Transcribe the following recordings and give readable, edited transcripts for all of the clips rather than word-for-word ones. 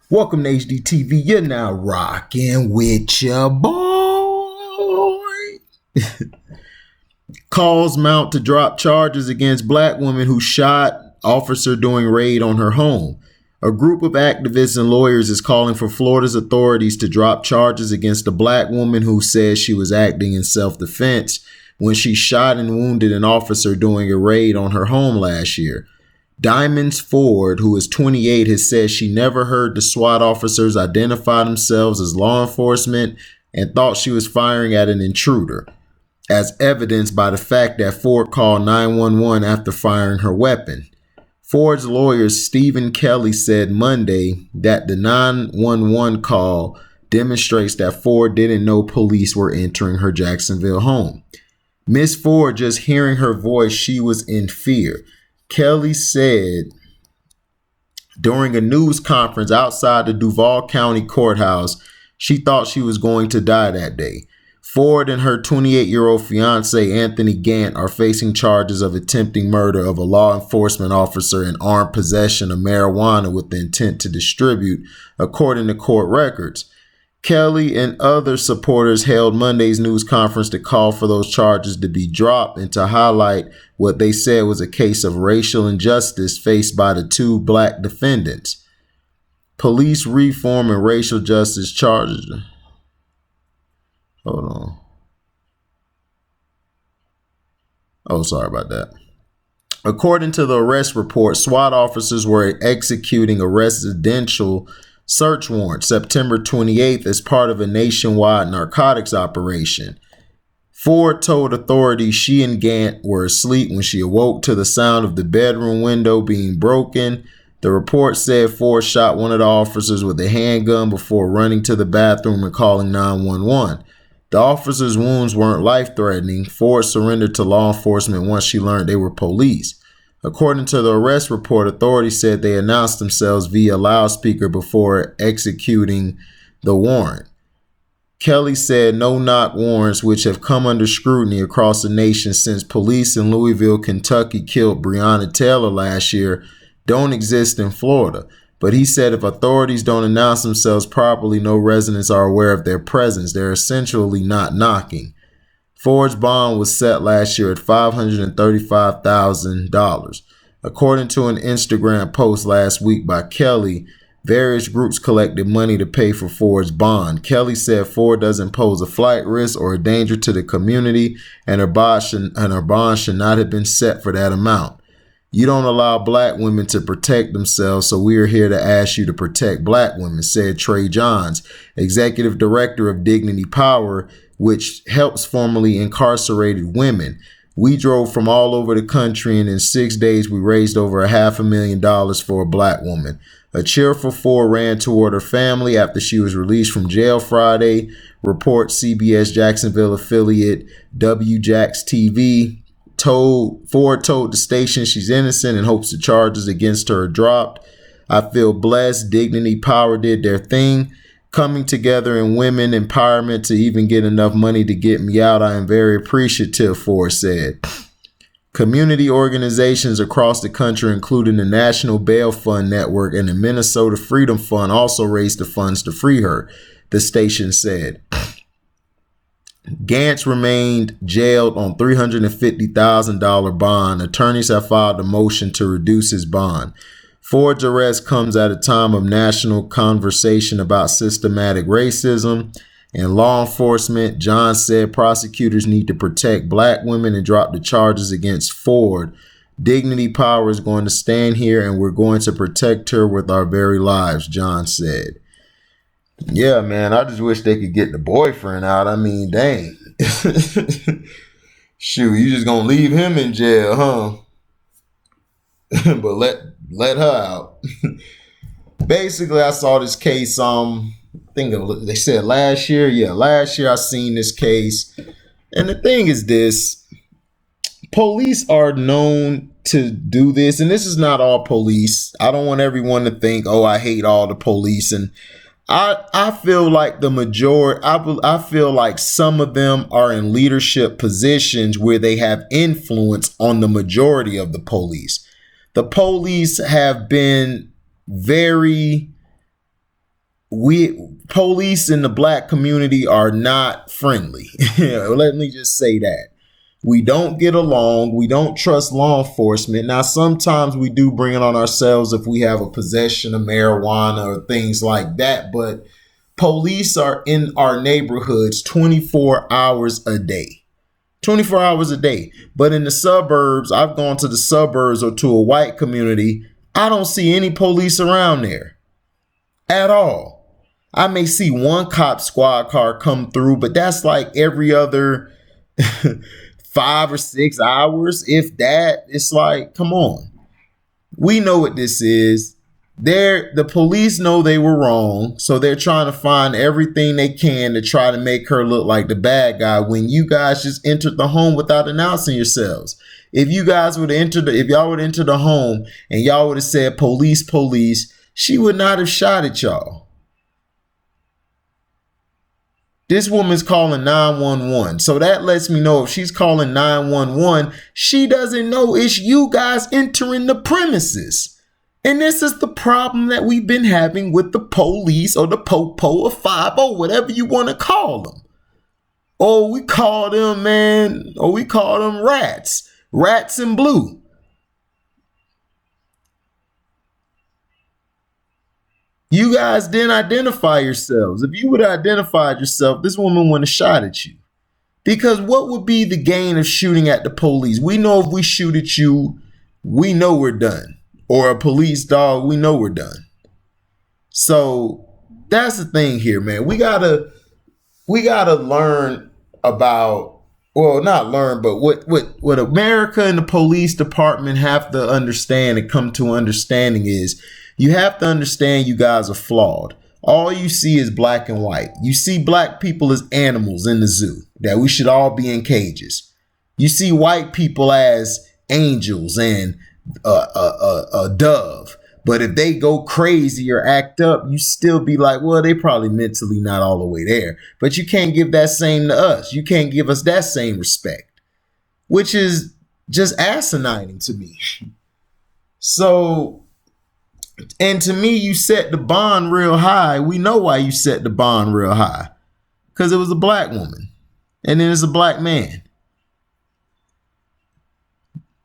Welcome to HDTV. You're now rocking with your boy. Calls mount to drop charges against black woman who shot officer during raid on her home. A group of activists and lawyers is calling for Florida's authorities to drop charges against a black woman who says she was acting in self-defense when she shot and wounded an officer during a raid on her home last year. Diamondsford, who is 28, has said she never heard the SWAT officers identify themselves as law enforcement and thought she was firing at an intruder, as evidenced by the fact that Ford called 911 after firing her weapon. Ford's lawyer, Stephen Kelly, said Monday that the 911 call demonstrates that Ford didn't know police were entering her Jacksonville home. Miss Ford, just hearing her voice, she was in fear. Kelly said during a news conference outside the Duval County Courthouse, she thought she was going to die that day. Ford and her 28-year-old fiance, Anthony Gant, are facing charges of attempting murder of a law enforcement officer and armed possession of marijuana with the intent to distribute, according to court records. Kelly and other supporters held Monday's news conference to call for those charges to be dropped and to highlight what they said was a case of racial injustice faced by the two black defendants. Police reform and racial justice charges. Hold on. Oh, sorry about that. According to the arrest report, SWAT officers were executing a residential search warrant September 28th as part of a nationwide narcotics operation. Ford told authorities she and Gant were asleep when she awoke to the sound of the bedroom window being broken. The report said Ford shot one of the officers with a handgun before running to the bathroom and calling 911. The officer's wounds weren't life-threatening. Ford surrendered to law enforcement once she learned they were police. According to the arrest report, authorities said they announced themselves via loudspeaker before executing the warrant. Kelly said no-knock warrants, which have come under scrutiny across the nation since police in Louisville, Kentucky killed Breonna Taylor last year, don't exist in Florida. But he said if authorities don't announce themselves properly, no residents are aware of their presence. They're essentially not knocking. Ford's bond was set last year at $535,000. According to an Instagram post last week by Kelly, various groups collected money to pay for Ford's bond. Kelly said Ford doesn't pose a flight risk or a danger to the community, and her bond should not have been set for that amount. You don't allow black women to protect themselves, so we are here to ask you to protect black women, said Trey Johns, executive director of Dignity Power, which helps formerly incarcerated women. We drove from all over the country, and in 6 days, we raised over $500,000 for a black woman. A cheerful Ford ran toward her family after she was released from jail Friday, reports CBS Jacksonville affiliate WJAX TV. Ford told the station she's innocent and hopes the charges against her are dropped. I feel blessed. Dignity Power did their thing, coming together in women empowerment to even get enough money to get me out. I am very appreciative, Ford said. Community organizations across the country, including the National Bail Fund Network and the Minnesota Freedom Fund, also raised the funds to free her, the station said. Gantz remained jailed on $350,000 bond. Attorneys have filed a motion to reduce his bond. Ford's arrest comes at a time of national conversation about systematic racism and law enforcement. John said prosecutors need to protect black women and drop the charges against Ford. Dignity Power is going to stand here and we're going to protect her with our very lives, John said. Yeah, man, I just wish they could get the boyfriend out. I mean, dang. Shoot, you just gonna leave him in jail, huh? But let her out. Basically, I saw this case, they said last year. Yeah, last year I seen this case. And the thing is this, police are known to do this, and this is not all police. I don't want everyone to think, oh, I hate all the police, and I feel like the majority, I feel like some of them are in leadership positions where they have influence on the majority of the police. The police have been very we police in the black community are not friendly. Let me just say that. We don't get along. We don't trust law enforcement. Now, sometimes we do bring it on ourselves if we have a possession of marijuana or things like that. But police are in our neighborhoods 24 hours a day. 24 hours a day. But in the suburbs, I've gone to the suburbs or to a white community. I don't see any police around there at all. I may see one cop squad car come through, but that's like every other 5 or 6 hours. If that, it's like, come on. We know what this is. The police know they were wrong, so they're trying to find everything they can to try to make her look like the bad guy when you guys just entered the home without announcing yourselves. If you guys would have entered, if y'all would enter the home and y'all would have said police, police, she would not have shot at y'all. This woman's calling 911. So that lets me know if she's calling 911, she doesn't know it's you guys entering the premises. And this is the problem that we've been having with the police or the popo or 5-0, whatever you want to call them. Or we call them, man, or we call them rats. Rats in blue. You guys didn't identify yourselves. If you would have identified yourself, this woman wouldn't have shot at you. Because what would be the gain of shooting at the police? We know if we shoot at you, we know we're done. Or a police dog, we know we're done. So that's the thing here, man. We gotta learn about, well, not learn, but what America and the police department have to understand and come to understanding is you have to understand you guys are flawed. All you see is black and white. You see black people as animals in the zoo, that we should all be in cages. You see white people as angels and a dove. But if they go crazy or act up, you still be like, well, they probably mentally not all the way there. But you can't give that same to us. You can't give us that same respect, which is just asinine to me. So, and to me, you set the bond real high. We know why you set the bond real high. Because it was a black woman. And then it's a black man.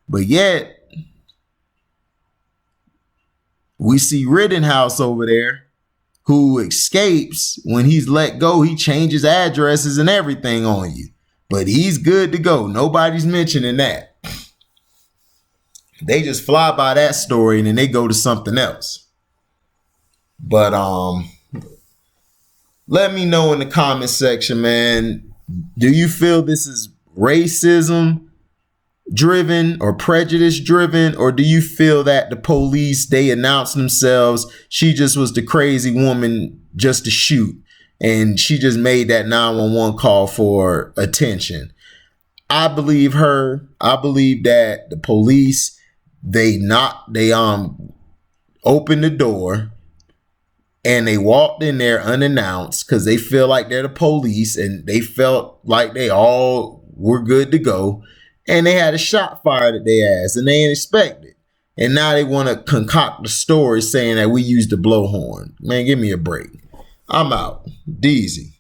But yet, we see Rittenhouse over there who escapes. When he's let go, he changes addresses and everything on you. But he's good to go. Nobody's mentioning that. They just fly by that story and then they go to something else. But let me know in the comment section, man. Do you feel this is racism driven or prejudice driven, or do you feel that the police, they announced themselves, she just was the crazy woman just to shoot and she just made that 911 call for attention? I believe her. I believe that the police, they opened the door and they walked in there unannounced because they feel like they're the police and they felt like they all were good to go. And they had a shot fired at their ass and they ain't expect it. And now they want to concoct the story saying that we used the blowhorn. Man, give me a break. I'm out. Deezy.